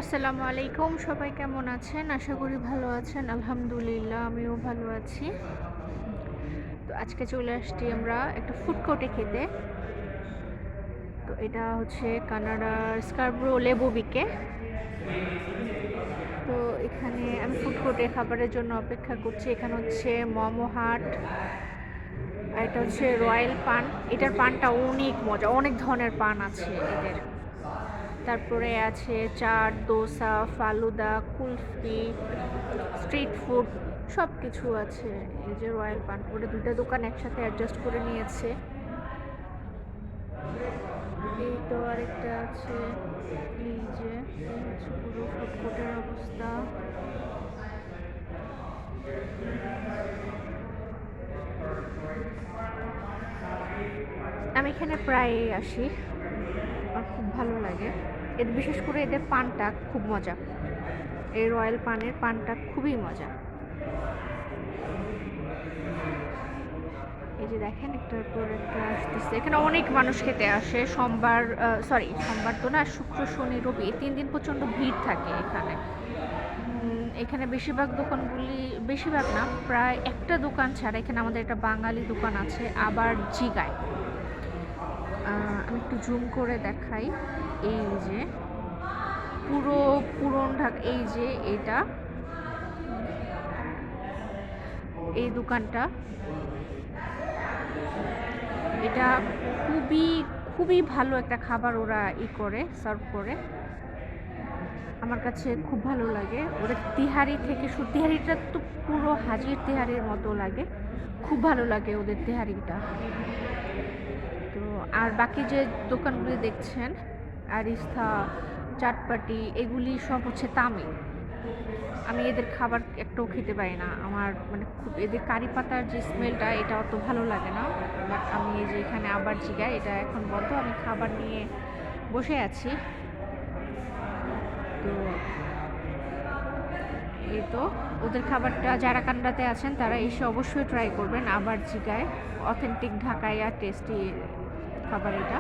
আসসালামু আলাইকুম। সবাই কেমন আছেন? আশা করি ভালো আছেন। আলহামদুলিল্লাহ আমিও ভালো আছি। তো আজকে চলে আসছি আমরা একটা ফুড কোর্টে খেতে। তো এটা হচ্ছে কানাডার স্কারব্রো লেবোভিকে। তো এখানে আমি ফুড কোর্টে খাবারের জন্য অপেক্ষা করছি। এখানে হচ্ছে মোমো হাট, আর এটা হচ্ছে রয়্যাল পান। এটার পানটা অনেক মজা, অনেক ধরনের পান আছে এদের। তারপরে আছে চাট, দোসা, ফালুদা, কুলফি, স্ট্রিট ফুড সব কিছু আছে। এই যে রয়্যাল পান, ওটা দুইটা দোকান একসাথে অ্যাডজাস্ট করে নিয়েছে। এই তো আরেকটা আছে। এই যে এই হচ্ছে পুরো ফুড কোর্টের অবস্থা। আমি এখানে প্রায় আসি, আমার খুব ভালো লাগে। এদের বিশেষ করে এদের পানটা খুব মজা। এই রয়্যাল পানের পানটা খুবই মজা। এই যে দেখেন একটার পর একটা আসতেছে। এখানে অনেক মানুষ খেতে আসে। সোমবার, সোমবার তো না, শুক্র, শনি, রবি এই 3 দিন প্রচণ্ড ভিড় থাকে এখানে। এখানে বেশিরভাগ না, প্রায় একটা দোকান ছাড়া এখানে আমাদের একটা বাঙালি দোকান আছে, আবার জিগায়। আমি একটু জুম করে দেখাই। এই যে পুরো পুরন ঢাকা, এই যে এই দোকানটা, এটা খুবই খুবই ভালো একটা খাবার ওরা সার্ভ করে। আমার কাছে খুব ভালো লাগে। ওদের তিহারি থেকে তিহারিটা তো পুরো হাজির তিহারির মতো লাগে, খুব ভালো লাগে ওদের তিহারিটা। তো আর বাকি যে দোকানগুলি দেখছেন, আরিস্তা, চাটপাটি, এগুলি সব হচ্ছে তামিল। আমি এদের খাবার একটাও খেতে পারি না। আমার মানে খুব এদের কারি পাতার যে স্মেলটা, এটা অত ভালো লাগে না। বাট আমি এই যে এখানে আবার জিগায়, এটা এখন বন্ধ। আমি খাবার নিয়ে বসে আছি। তো এই তো ওদের খাবারটা, যারা কানাডাতে আছেন তারা এসে অবশ্যই ট্রাই করবেন। আবার জিগায় অথেন্টিক ঢাকাইয়া টেস্টি খাবার এটা।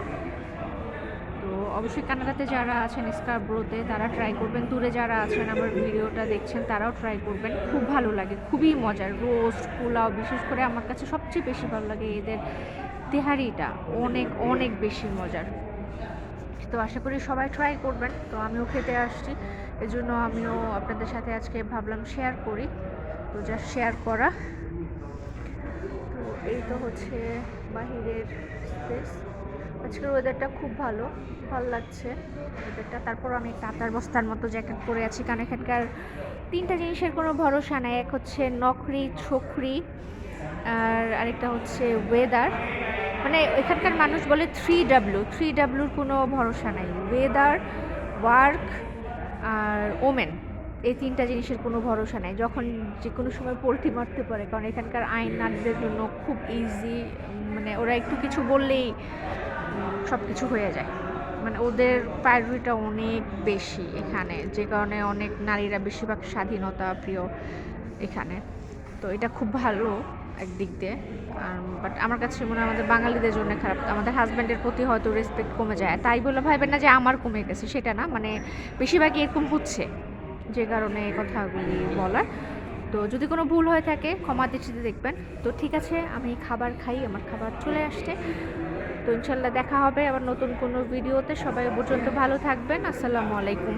তো অবশ্যই কানাডাতে যারা আছেন স্কারব্রোতে তারা ট্রাই করবেন। দূরে যারা আছেন আমার ভিডিওটা দেখছেন তারাও ট্রাই করবেন, খুব ভালো লাগে, খুবই মজার। রোস্ট, পোলাও, বিশেষ করে আমার কাছে সবচেয়ে বেশি ভালো লাগে এদের তেহারিটা, অনেক অনেক বেশি মজার। তো আশা করি সবাই ট্রাই করবেন। তো আমিও খেতে আসছি, এজন্য আমিও আপনাদের সাথে আজকে ভাবলাম শেয়ার করি। তো জাস্ট শেয়ার করা। তো এই তো হচ্ছে বাহিরের স্পেস। আজকের ওয়েদারটা খুব ভালো লাগছে ওয়েদারটা। তারপর আমি একটা আতার বস্তার মতো জ্যাকেট পরে আছি, কারণ এখানকার 3টা জিনিসের কোনো ভরসা নাই। এক হচ্ছে নকরি ছোকরি, আর আরেকটা হচ্ছে ওয়েদার। মানে এখানকার মানুষ বলে 3W কোনো ভরসা নাই। ওয়েদার, ওয়ার্ক আর ওমেন, এই 3টা জিনিসের কোনো ভরসা নাই। যখন যে কোনো সময় পোল্টি মারতে পারে, কারণ এখানকার আইন নারীদের জন্য খুব ইজি। মানে ওরা একটু কিছু বললেই সব কিছু হয়ে যায়। মানে ওদের প্রায়োরিটিটা অনেক বেশি এখানে, যে কারণে অনেক নারীরা বেশিরভাগ স্বাধীনতা প্রিয় এখানে। তো এটা খুব ভালো একদিক দিয়ে। বাট আমার কাছে মনে হয় আমাদের বাঙালিদের জন্য খারাপ। আমাদের হাজব্যান্ডের প্রতি হয়তো রেসপেক্ট কমে যায়, তাই বলে ভাববেন না যে আমার কমে গেছে, সেটা না। মানে বেশিরভাগই এরকম হচ্ছে, যে কারণে এই কথাগুলি বলার। তো যদি কোনো ভুল হয়ে থাকে ক্ষমা দৃষ্টিতে দেখবেন। তো ঠিক আছে, আমি খাবার খাই, আমার খাবার চলে আসছে। তো ইনশাল্লাহ দেখা হবে আবার নতুন কোনো ভিডিওতে। সবাই পর্যন্ত ভালো থাকবেন। আসসালামু আলাইকুম।